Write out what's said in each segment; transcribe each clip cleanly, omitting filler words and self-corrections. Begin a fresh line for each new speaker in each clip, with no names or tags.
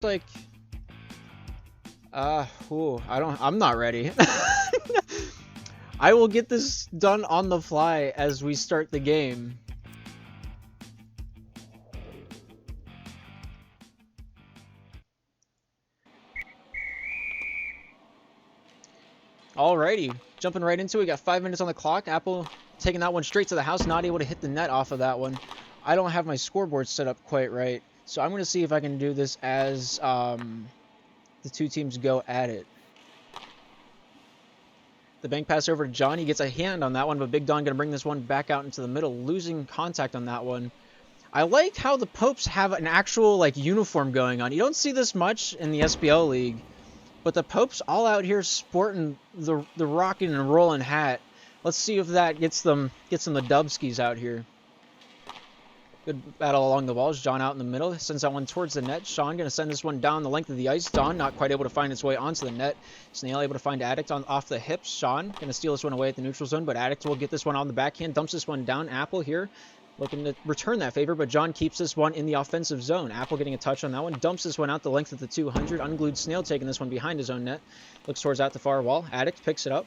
like, I'm not ready. I will get this done on the fly as we start the game. Alrighty, jumping right into it. We got 5 minutes on the clock. Apple taking that one straight to the house, not able to hit the net off of that one. I don't have my scoreboard set up quite right, so I'm going to see if I can do this as the two teams go at it. The bank pass over to John. He gets a hand on that one, but Big Don going to bring this one back out into the middle, losing contact on that one. I like how the Popes have an actual uniform going on. You don't see this much in the SPL league, but the Popes all out here sporting the rocking and rolling hat. Let's see if that gets them the Dubskis out here. Good battle along the walls. John out in the middle. Sends that one towards the net. Sean going to send this one down the length of the ice. Don not quite able to find its way onto the net. Snail able to find Addict off the hips. Sean going to steal this one away at the neutral zone, but Addict will get this one on the backhand. Dumps this one down. Apple here looking to return that favor, but John keeps this one in the offensive zone. Apple getting a touch on that one. Dumps this one out the length of the 200. Unglued Snail taking this one behind his own net. Looks towards out the far wall. Addict picks it up.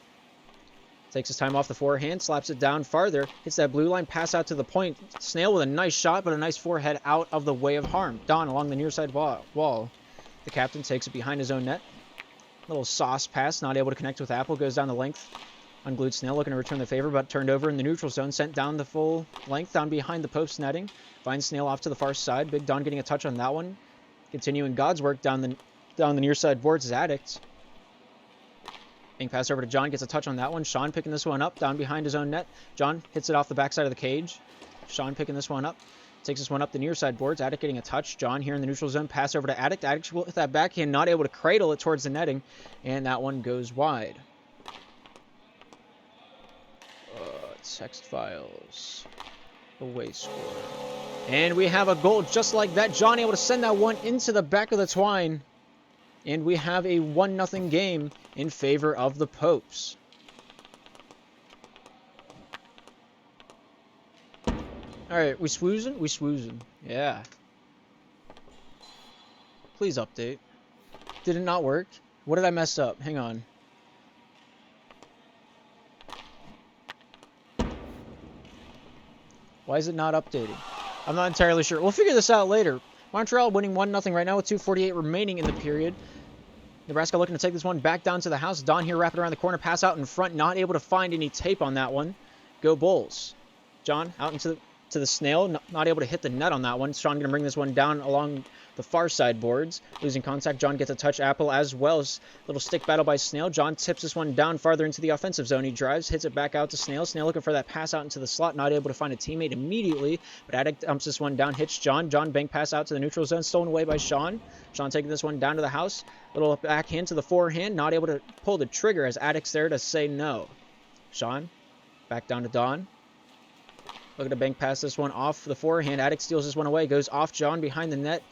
Takes his time off the forehand, slaps it down farther, hits that blue line, pass out to the point. Snail with a nice shot, but a nice forehead out of the way of harm. Don along the near side wall. The captain takes it behind his own net. Little sauce pass, not able to connect with Apple, goes down the length. Unglued Snail looking to return the favor, but turned over in the neutral zone, sent down the full length, down behind the post netting. Finds Snail off to the far side. Big Don getting a touch on that one. Continuing God's work down the near side boards is Addict. Pass over to John, gets a touch on that one. Sean picking this one up, down behind his own net. John hits it off the backside of the cage. Sean picking this one up. Takes this one up the near side boards. Addict getting a touch. John here in the neutral zone. Pass over to Addict. Addict with that backhand, not able to cradle it towards the netting. And that one goes wide. Text files. Away score. And we have a goal just like that. John able to send that one into the back of the twine. And we have a 1-0 game in favor of the Popes. Alright, we swoozing? We swoozing. Yeah. Please update. Did it not work? What did I mess up? Hang on. Why is it not updating? I'm not entirely sure. We'll figure this out later. Montreal winning 1-0 right now with 2:48 remaining in the period. Nebraska looking to take this one back down to the house. Don here wrapping around the corner. Pass out in front. Not able to find any tape on that one. Go Bulls. John out into the Snail. Not able to hit the net on that one. Sean going to bring this one down along the far side boards. Losing contact. John gets a touch. Apple as well as a little stick battle by Snail. John tips this one down farther into the offensive zone. He drives. Hits it back out to Snail. Snail looking for that pass out into the slot. Not able to find a teammate immediately. But Addict dumps this one down. Hits John. John bank pass out to the neutral zone. Stolen away by Sean. Sean taking this one down to the house. Little backhand to the forehand. Not able to pull the trigger as Addict's there to say no. Sean back down to Don. Looking to bank pass this one off the forehand. Addict steals this one away. Goes off John behind the net.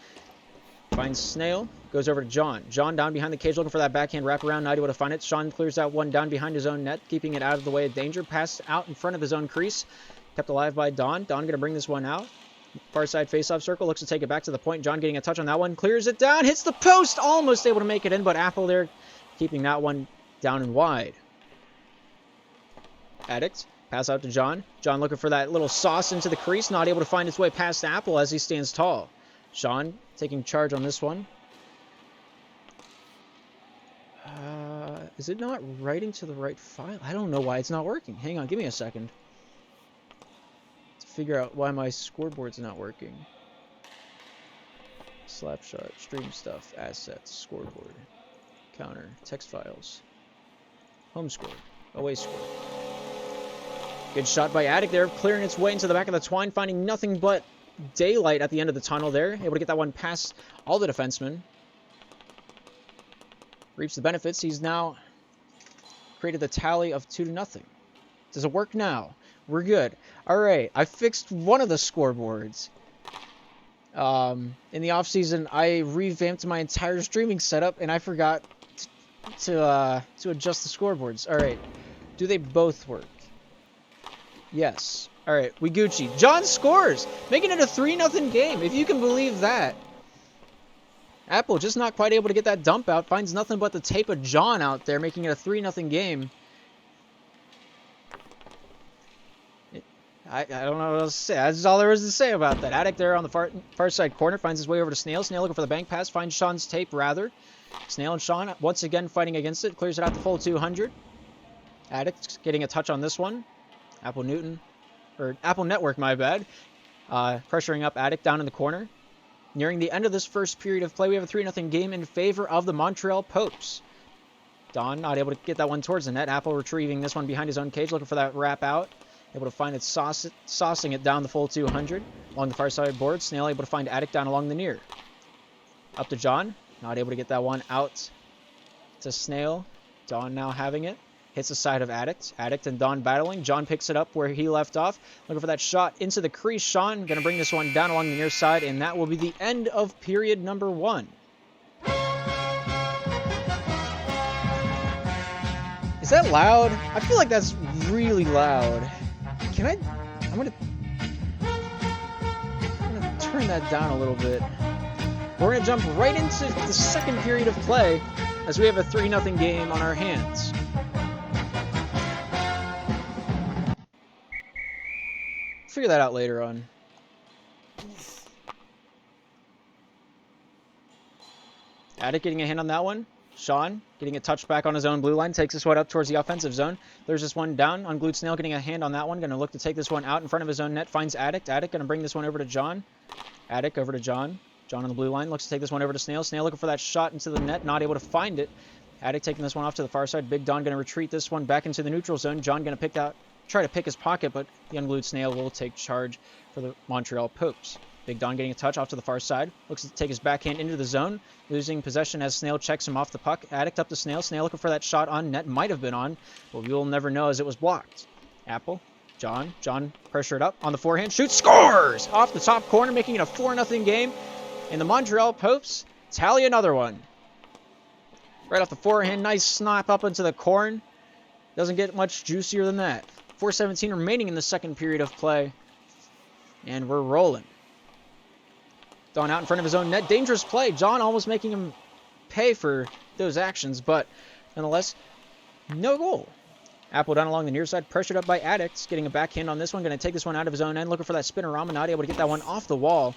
Finds Snail. Goes over to John. John down behind the cage looking for that backhand wraparound. Not able to find it. Sean clears that one down behind his own net, keeping it out of the way of danger. Pass out in front of his own crease. Kept alive by Don. Don going to bring this one out. Far side face-off circle. Looks to take it back to the point. John getting a touch on that one. Clears it down. Hits the post. Almost able to make it in, but Apple there keeping that one down and wide. Addict. Pass out to John. John looking for that little sauce into the crease. Not able to find its way past Apple as he stands tall. Sean taking charge on this one. Is it not writing to the right file? I don't know why it's not working. Hang on, give me a second. To figure out why my scoreboard's not working. Slapshot, stream stuff, assets, scoreboard, counter, text files, home score, away score. Good shot by Addict there, clearing its way into the back of the twine, finding nothing but daylight at the end of the tunnel there. Able to get that one past all the defensemen. Reaps the benefits. He's now created the tally of 2-0. Does it work now? We're good. Alright, I fixed one of the scoreboards. In the offseason, I revamped my entire streaming setup, and I forgot to adjust the scoreboards. Alright, do they both work? Yes. Alright, we Gucci. John scores! Making it a 3-0 game, if you can believe that. Apple just not quite able to get that dump out. Finds nothing but the tape of John out there, making it a 3-0 game. I don't know what else to say. That's all there is to say about that. Attic there on the far side corner finds his way over to Snail. Snail looking for the bank pass. Finds Sean's tape, rather. Snail and Sean once again fighting against it. Clears it out the full 200. Attic getting a touch on this one. Apple Network, my bad. Pressuring up Attic down in the corner. Nearing the end of this first period of play, we have a 3-0 game in favor of the Montreal Popes. Don not able to get that one towards the net. Apple retrieving this one behind his own cage, looking for that wrap out. Able to find it, saucing it down the full 200. Along the far side board, Snail able to find Attic down along the near. Up to John. Not able to get that one out to Snail. Don now having it. Hits the side of Addict. Addict and Don battling. John picks it up where he left off. Looking for that shot into the crease. Sean going to bring this one down along the near side, and that will be the end of period number 1. Is that loud? I feel like that's really loud. I'm gonna turn that down a little bit. We're gonna jump right into the second period of play as we have a 3-0 game on our hands. Figure that out later on. Attic getting a hand on that one. Sean getting a touch back on his own blue line. Takes this one up towards the offensive zone. There's this one down. Unglued Snail getting a hand on that one. Going to look to take this one out in front of his own net. Finds Attic. Attic going to bring this one over to John. Attic over to John. John on the blue line. Looks to take this one over to Snail. Snail looking for that shot into the net. Not able to find it. Attic taking this one off to the far side. Big Don going to retreat this one back into the neutral zone. John going to try to pick his pocket, but the unglued Snail will take charge for the Montreal Popes. Big Don getting a touch off to the far side. Looks to take his backhand into the zone. Losing possession as Snail checks him off the puck. Addict up to Snail. Snail looking for that shot on net. Might have been on, but we will never know as it was blocked. Apple. John. John pressured up on the forehand. Shoots. Scores! Off the top corner, making it a 4-0 game. And the Montreal Popes tally another one. Right off the forehand. Nice snap up into the corn. Doesn't get much juicier than that. 4:17 remaining in the second period of play. And we're rolling. Don out in front of his own net. Dangerous play. John almost making him pay for those actions, but nonetheless, no goal. Apple down along the near side, pressured up by Addicts. Getting a backhand on this one. Going to take this one out of his own end. Looking for that spinorama. Not able to get that one off the wall.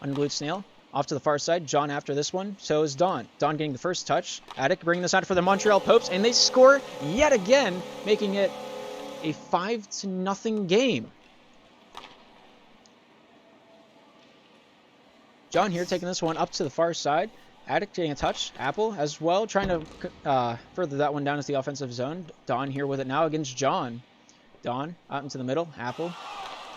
Unglued Snail. Off to the far side. John after this one. So is Don. Don getting the first touch. Addict bringing this out for the Montreal Popes, and they score yet again, making it a 5-0 game. John here taking this one up to the far side. Addict getting a touch. Apple as well, trying to further that one down as the offensive zone. Don here with it now against John. Don out into the middle. Apple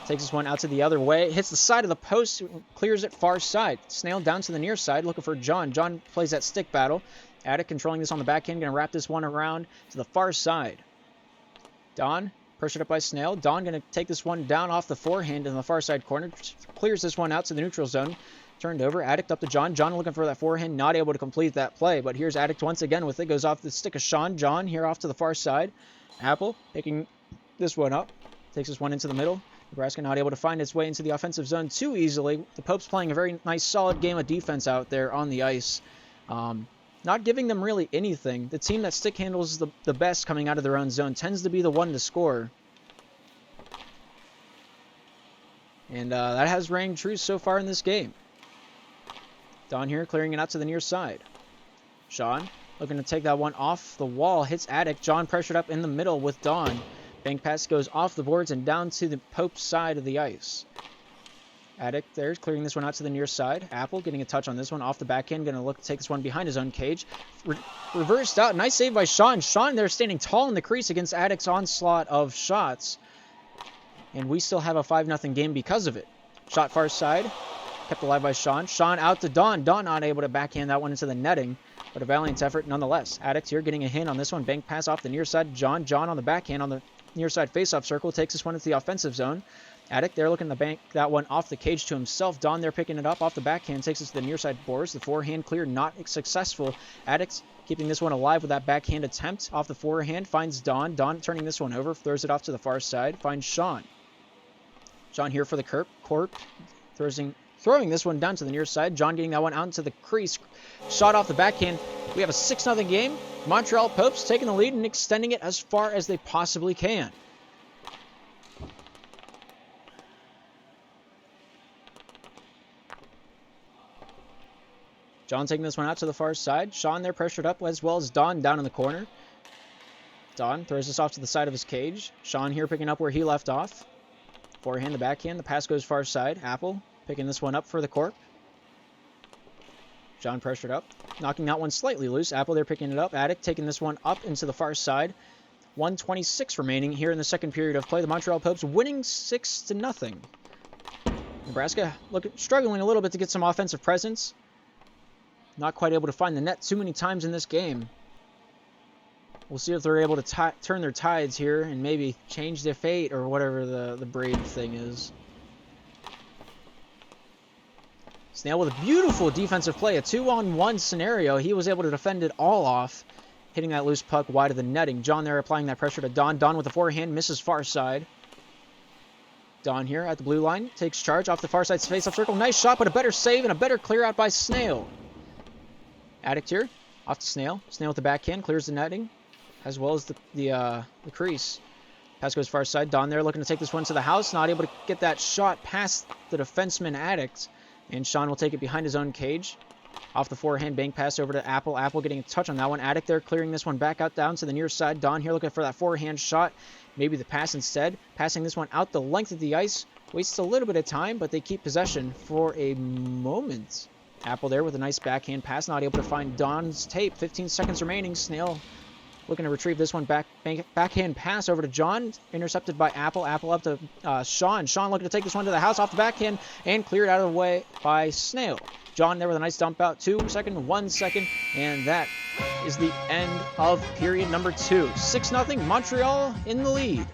takes this one out to the other way. Hits the side of the post. Clears it far side. Snail down to the near side looking for John. John plays that stick battle. Addict controlling this on the backhand. Going to wrap this one around to the far side. Don pressured up by Snail. Don going to take this one down off the forehand in the far side corner. Clears this one out to the neutral zone. Turned over. Addict up to John. John looking for that forehand. Not able to complete that play. But here's Addict once again with it. Goes off the stick of Sean. John here off to the far side. Apple picking this one up. Takes this one into the middle. Nebraska not able to find its way into the offensive zone too easily. The Popes playing a very nice solid game of defense out there on the ice. Not giving them really anything. The team that stick handles the best coming out of their own zone tends to be the one to score. And that has rang true so far in this game. Don here clearing it out to the near side. Sean looking to take that one off the wall. Hits Addict. John pressured up in the middle with Don. Bank pass goes off the boards and down to the Pope side of the ice. Addict there clearing this one out to the near side. Apple getting a touch on this one off the backhand. Going to look to take this one behind his own cage. Reversed out. Nice save by Sean. Sean there standing tall in the crease against Addict's onslaught of shots. And we still have a 5-0 game because of it. Shot far side. Kept alive by Sean. Sean out to Don. Don not able to backhand that one into the netting, but a valiant effort nonetheless. Addict here getting a hand on this one. Bank pass off the near side. John on the backhand on the near side faceoff circle. Takes this one into the offensive zone. Addict there looking to bank that one off the cage to himself. Don there picking it up off the backhand. Takes it to the near side boards. The forehand clear not successful. Addict keeping this one alive with that backhand attempt off the forehand. Finds Don. Don turning this one over. Throws it off to the far side. Finds Sean. Sean here for the Corp. throwing this one down to the near side. John getting that one out into the crease. Shot off the backhand. We have a 6-0 game. Montreal Popes taking the lead and extending it as far as they possibly can. John taking this one out to the far side. Sean there pressured up, as well as Don down in the corner. Don throws this off to the side of his cage. Sean here picking up where he left off. Forehand, the backhand. The pass goes far side. Apple picking this one up for the Corp. John pressured up, knocking that one slightly loose. Apple there picking it up. Attic taking this one up into the far side. 1:26 remaining here in the second period of play. The Montreal Popes winning 6-0. Nebraska struggling a little bit to get some offensive presence. Not quite able to find the net too many times in this game. We'll see if they're able to turn their tides here and maybe change their fate or whatever the braid thing is. Snail with a beautiful defensive play, a 2-on-1 scenario. He was able to defend it all off, hitting that loose puck wide of the netting. John there applying that pressure to Don. Don with the forehand, misses far side. Don here at the blue line, takes charge off the far side face-off circle. Nice shot, but a better save and a better clear out by Snail. Addict here, off to Snail. Snail with the backhand, clears the netting, as well as the crease. Pass goes far side. Don there looking to take this one to the house. Not able to get that shot past the defenseman Addict. And Sean will take it behind his own cage. Off the forehand, bank pass over to Apple. Apple getting a touch on that one. Addict there clearing this one back out down to the near side. Don here looking for that forehand shot. Maybe the pass instead. Passing this one out the length of the ice. Wastes a little bit of time, but they keep possession for a moment. Apple there with a nice backhand pass. Not able to find Don's tape. 15 seconds remaining. Snail looking to retrieve this one backhand pass over to John. Intercepted by Apple. Apple up to Sean. Sean looking to take this one to the house off the backhand and cleared out of the way by Snail. John there with a nice dump out. 2 second, 1 second. And that is the end of period number 2. 6-0. Montreal in the lead.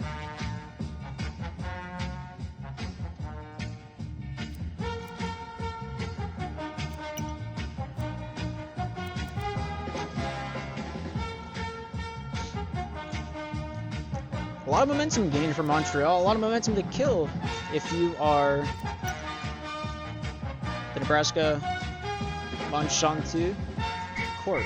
A lot of momentum gained for Montreal. A lot of momentum to kill if you are the Nebraska Monseanto Corp.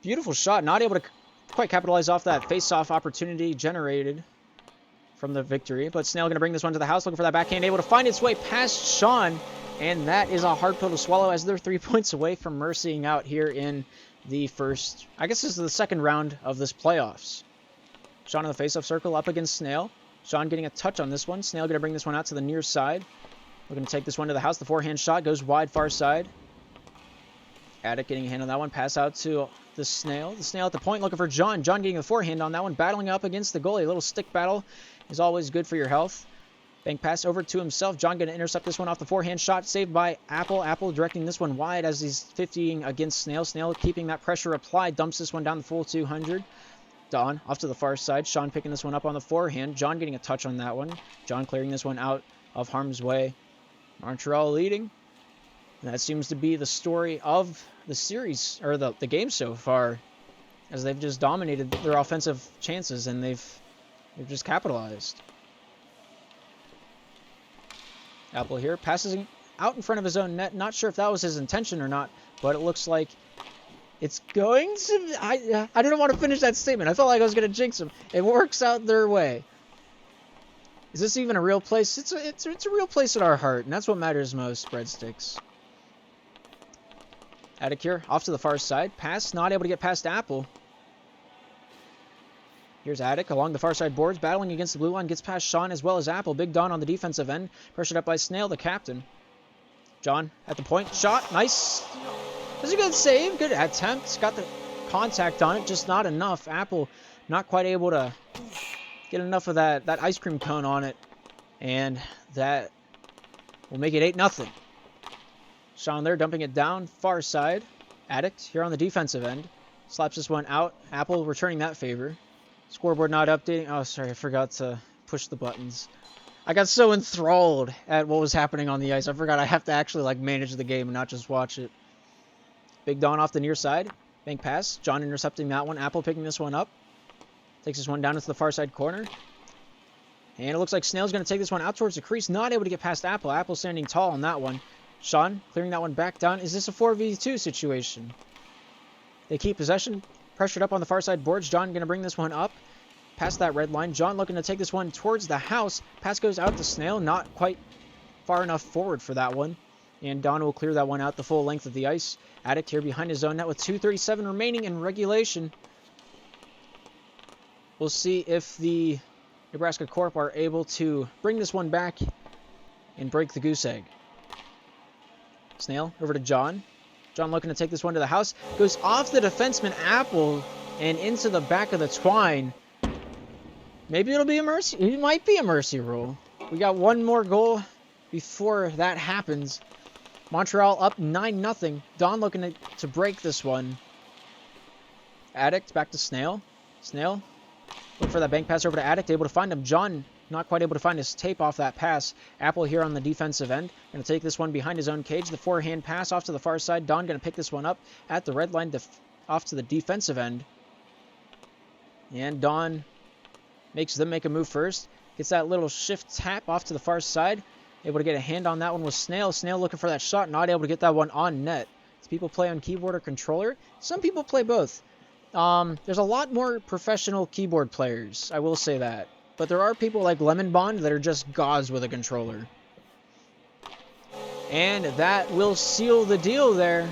Beautiful shot. Not able to quite capitalize off that face-off opportunity generated from the victory. But Snail going to bring this one to the house, looking for that backhand, able to find its way past Sean. And that is a hard pill to swallow as they're 3 points away from mercying out here in the first, I guess this is the second round of this playoffs. Sean in the face-off circle up against Snail. Sean getting a touch on this one. Snail going to bring this one out to the near side. We're going to take this one to the house. The forehand shot goes wide far side. Addict getting a hand on that one. Pass out to the Snail. The Snail at the point looking for John. John getting the forehand on that one. Battling up against the goalie. A little stick battle is always good for your health. Bank pass over to himself. John going to intercept this one off the forehand shot. Saved by Apple. Apple directing this one wide as he's 50ing against Snail. Snail keeping that pressure applied. Dumps this one down the full 200. Don off to the far side. Sean picking this one up on the forehand. John getting a touch on that one. John clearing this one out of harm's way. Montreal leading. And that seems to be the story of the series, or the game so far, as they've just dominated their offensive chances and they've just capitalized. Apple here, passes out in front of his own net. Not sure if that was his intention or not, but it looks like it's going to... I didn't want to finish that statement. I felt like I was going to jinx him. It works out their way. Is this even a real place? It's a real place in our heart, and that's what matters most, Breadsticks. Attic here, off to the far side. Pass, not able to get past Apple. Here's Attic along the far side boards, battling against the blue line, gets past Sean as well as Apple. Big Don on the defensive end, pressured up by Snail, the captain. John at the point, shot, nice. That's a good save, good attempt. Got the contact on it, just not enough. Apple not quite able to get enough of that ice cream cone on it, and that will make it 8-0. Sean there dumping it down, far side. Addict here on the defensive end. Slaps this one out. Apple returning that favor. Scoreboard not updating. Oh, sorry, I forgot to push the buttons. I got so enthralled at what was happening on the ice. I forgot I have to actually manage the game and not just watch it. Big Don off the near side. Bank pass. John intercepting that one. Apple picking this one up. Takes this one down into the far side corner. And it looks like Snail's going to take this one out towards the crease. Not able to get past Apple. Apple standing tall on that one. Sean clearing that one back down. Is this a 4v2 situation? They keep possession. Pressured up on the far side boards. John going to bring this one up. Past that red line. John looking to take this one towards the house. Pass goes out to Snail. Not quite far enough forward for that one. And Don will clear that one out the full length of the ice. Addict here behind his own net with 2:37 remaining in regulation. We'll see if the Nebraska Corp are able to bring this one back and break the goose egg. Snail over to John. John looking to take this one to the house. Goes off the defenseman Apple and into the back of the twine. Maybe it'll be a mercy. It might be a mercy rule. We got one more goal before that happens. Montreal up 9-0. Don looking to break this one. Addict back to Snail. Snail looking for that bank pass over to Addict. Able to find him. John not quite able to find his tape off that pass. Apple here on the defensive end. Going to take this one behind his own cage. The forehand pass off to the far side. Don going to pick this one up at the red line off to the defensive end. And Don makes them make a move first. Gets that little shift tap off to the far side. Able to get a hand on that one with Snail. Snail looking for that shot. Not able to get that one on net. Does people play on keyboard or controller? Some people play both. There's a lot more professional keyboard players. I will say that. But there are people like Lemon Bond that are just gods with a controller. And that will seal the deal there.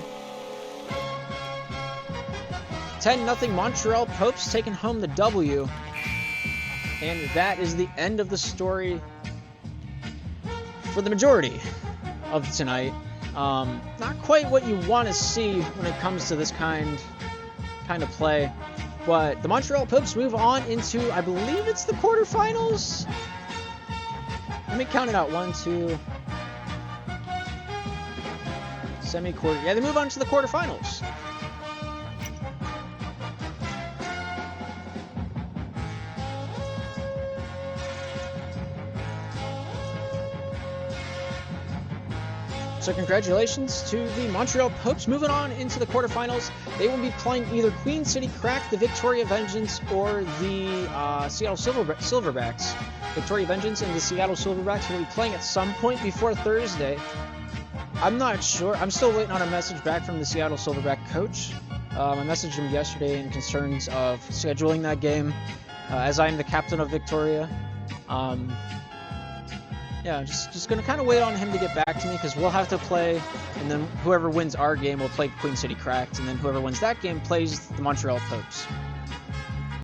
10-0 Montreal Popes taking home the W. And that is the end of the story for the majority of tonight. Not quite what you want to see when it comes to this kind of play. But the Montreal Popes move on into, I believe it's the quarterfinals. Let me count it out. 1, 2. Semi-quarter. Yeah, they move on to the quarterfinals. So congratulations to the Montreal Popes moving on into the quarterfinals. They will be playing either Queen City Crack, the Victoria Vengeance, or the Seattle Silverbacks. Victoria Vengeance and the Seattle Silverbacks will be playing at some point before Thursday. I'm not sure. I'm still waiting on a message back from the Seattle Silverback coach. I messaged him yesterday in concerns of scheduling that game, as I am the captain of Victoria. Yeah, just going to kind of wait on him to get back to me, because we'll have to play, and then whoever wins our game will play Queen City Cracked, and then whoever wins that game plays the Montreal Popes.